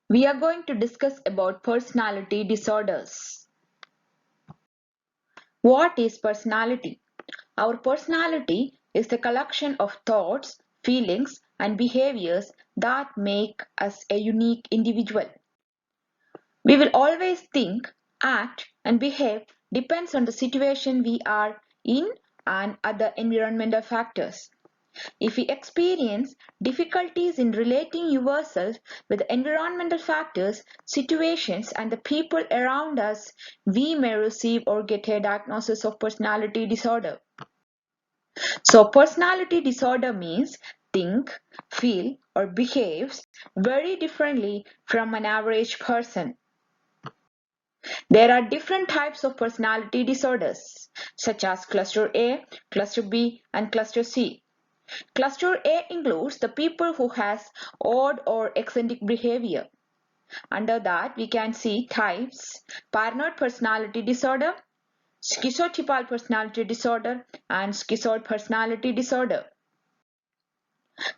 We are going to discuss about personality disorders. What is personality? Our personality is the collection of thoughts, feelings, and behaviors that make us a unique individual. We will always think, act, and behave depends on the situation we are in and other environmental factors. If we experience difficulties in relating yourself with the environmental factors, situations, and the people around us, we may receive or get a diagnosis of personality disorder. So, personality disorder means think, feel, or behaves very differently from an average person. There are different types of personality disorders, such as cluster A, cluster B, and cluster C. Cluster A includes the people who has odd or eccentric behavior. Under that, we can see types: paranoid personality disorder, schizotypal personality disorder, and schizoid personality disorder.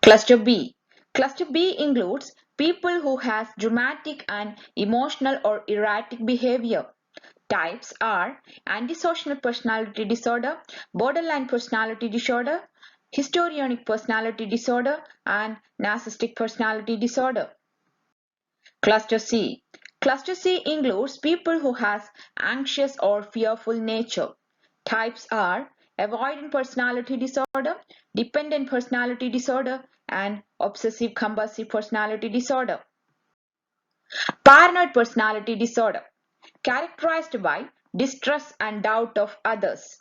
Cluster B. Cluster B includes people who has dramatic and emotional or erratic behavior. Types are antisocial personality disorder, borderline personality disorder, histrionic personality disorder, and narcissistic personality disorder. Cluster C. Cluster C includes people who has anxious or fearful nature. Types are avoidant personality disorder, dependent personality disorder, and obsessive compulsive personality disorder. Paranoid personality disorder, characterized by distrust and doubt of others,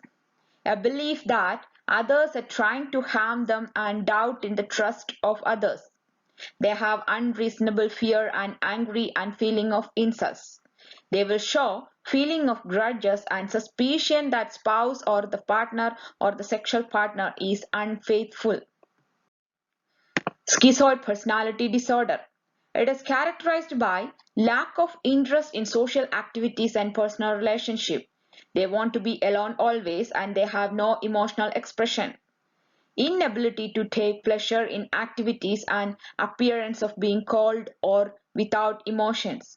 a belief that others are trying to harm them and doubt in the trust of others. They have unreasonable fear and angry and feeling of incest. They will show feeling of grudges and suspicion that spouse or the partner or the sexual partner is unfaithful. Schizoid personality disorder. It is characterized by lack of interest in social activities and personal relationship. They want to be alone always and they have no emotional expression. Inability to take pleasure in activities and appearance of being cold or without emotions.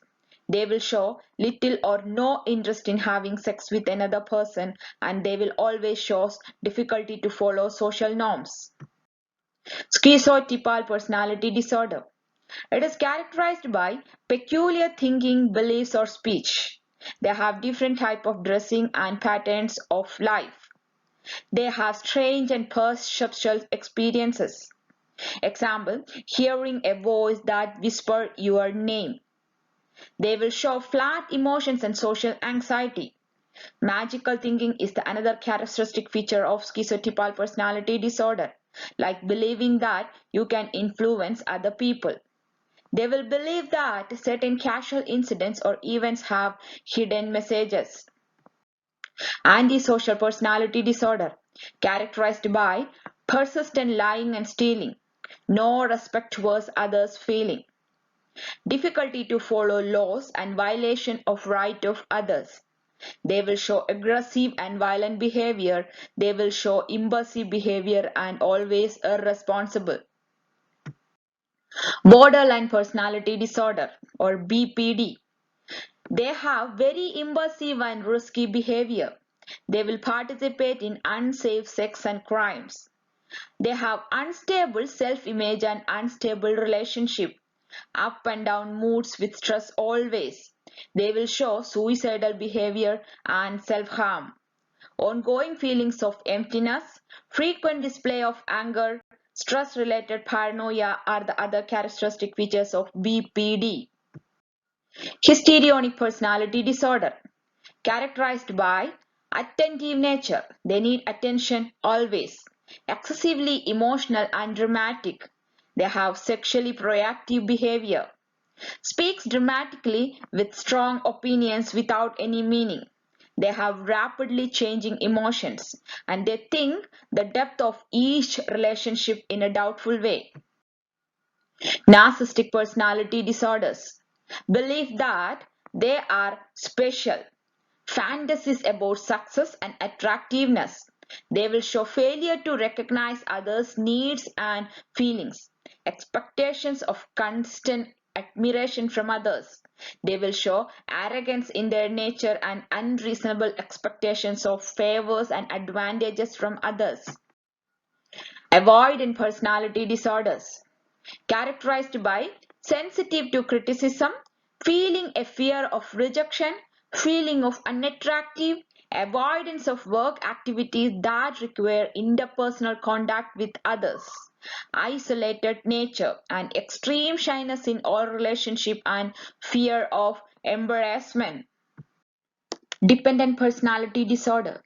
They will show little or no interest in having sex with another person and they will always show difficulty to follow social norms. Schizotypal personality disorder. It is characterized by peculiar thinking, beliefs, or speech. They have different type of dressing and patterns of life. They have strange and perceptual experiences. Example, hearing a voice that whispers your name. They will show flat emotions and social anxiety. Magical thinking is the another characteristic feature of schizotypal personality disorder, like believing that you can influence other people. They will believe that certain casual incidents or events have hidden messages. Antisocial personality disorder, characterized by persistent lying and stealing, no respect towards others' feeling, difficulty to follow laws and violation of right of others. They will show aggressive and violent behavior. They will show impulsive behavior and always irresponsible. Borderline personality disorder or BPD. They have very impulsive and risky behavior. They will participate in unsafe sex and crimes. They have unstable self-image and unstable relationship, up and down moods with stress always. They will show suicidal behavior and self-harm, ongoing feelings of emptiness, frequent display of anger, stress-related paranoia are the other characteristic features of BPD. Histrionic personality disorder, characterized by attentive nature. They need attention always. Excessively emotional and dramatic. They have sexually proactive behavior. Speaks dramatically with strong opinions without any meaning. They have rapidly changing emotions and they think the depth of each relationship in a doubtful way. Narcissistic personality disorders. Believe that they are special. Fantasies about success and attractiveness. They will show failure to recognize others' needs and feelings. Expectations of constant admiration from others. They will show arrogance in their nature and unreasonable expectations of favors and advantages from others. Avoidant personality disorders, characterized by sensitive to criticism, feeling a fear of rejection, feeling of unattractive, avoidance of work activities that require interpersonal contact with others, isolated nature and extreme shyness in all relationship and fear of embarrassment. Dependent personality disorder.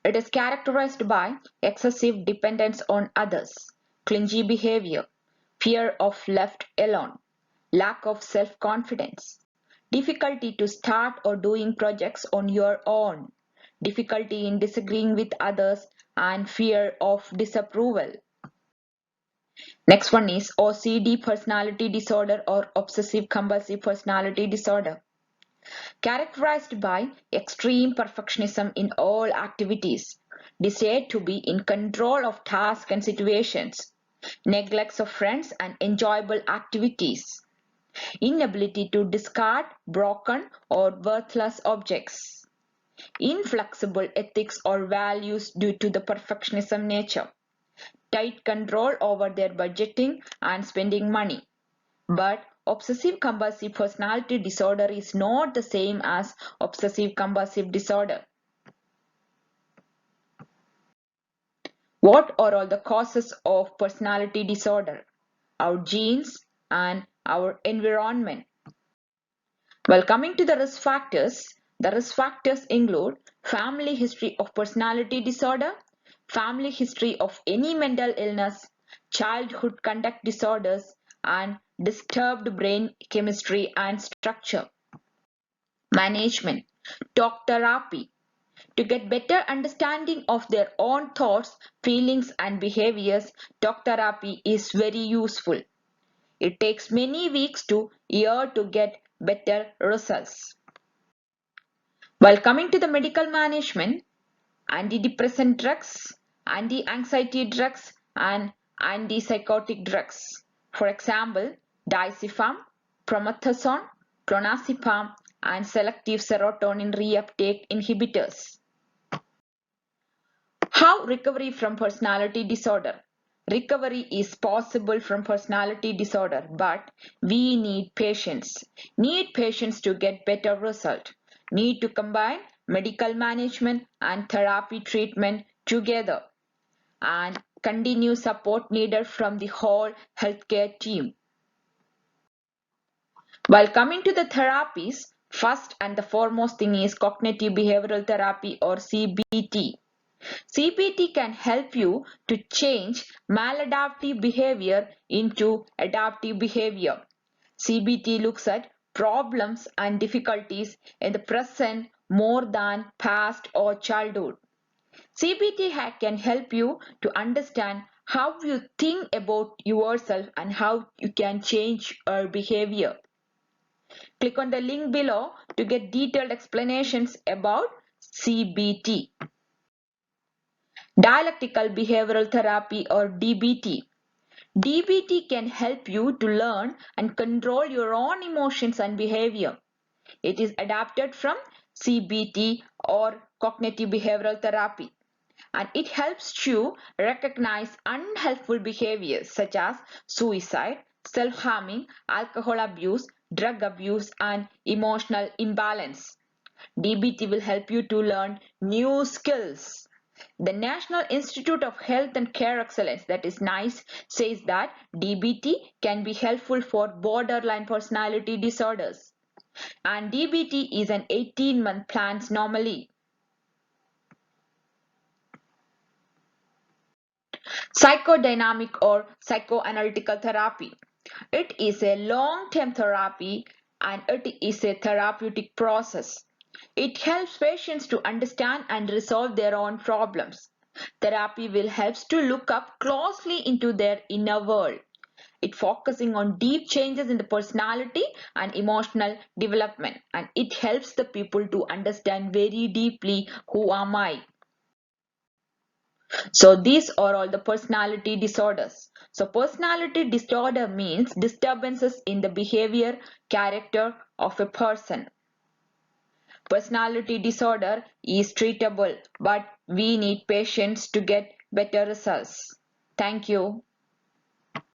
It is characterized by excessive dependence on others, clingy behavior, fear of left alone, lack of self-confidence, difficulty to start or doing projects on your own, difficulty in disagreeing with others, and fear of disapproval. Next one is OCD personality disorder or obsessive compulsive personality disorder. Characterized by extreme perfectionism in all activities, desire to be in control of tasks and situations, neglects of friends and enjoyable activities, inability to discard broken or worthless objects, inflexible ethics or values due to the perfectionism nature, tight control over their budgeting and spending money. But obsessive compulsive personality disorder is not the same as obsessive compulsive disorder. What are all the causes of personality disorder? Our genes and our environment. Well, coming to the risk factors include family history of personality disorder, family history of any mental illness, childhood conduct disorders, and disturbed brain chemistry and structure. Management. Talk therapy. To get better understanding of their own thoughts, feelings, and behaviors, talk therapy is very useful. It takes many weeks to year to get better results. While coming to the medical management, antidepressant drugs, anti-anxiety drugs, and antipsychotic drugs. For example, diazepam, promethazone, clonazepam, and selective serotonin reuptake inhibitors. How recovery from personality disorder? Recovery is possible from personality disorder, but we need patience. Need patience to get better result. Need to combine medical management and therapy treatment together, and continue support needed from the whole healthcare team. While coming to the therapies, first and the foremost thing is cognitive behavioral therapy or CBT. CBT can help you to change maladaptive behavior into adaptive behavior. CBT looks at problems and difficulties in the present more than past or childhood. CBT can help you to understand how you think about yourself and how you can change your behavior. Click on the link below to get detailed explanations about CBT. Dialectical behavioral therapy or DBT. DBT can help you to learn and control your own emotions and behavior. It is adapted from CBT or cognitive behavioral therapy, and it helps you recognize unhelpful behaviors such as suicide, self-harming, alcohol abuse, drug abuse, and emotional imbalance. DBT will help you to learn new skills. The National Institute of Health and Care Excellence, that is NICE, says that DBT can be helpful for borderline personality disorders. And DBT is an 18-month plan normally. Psychodynamic or psychoanalytical therapy. It is a long-term therapy and it is a therapeutic process. It helps patients to understand and resolve their own problems. Therapy will help to look up closely into their inner world. It focusing on deep changes in the personality and emotional development, and it helps the people to understand very deeply who am I. So these are all the personality disorders. So personality disorder means disturbances in the behavior, character of a person. Personality disorder is treatable, but we need patience to get better results. Thank you.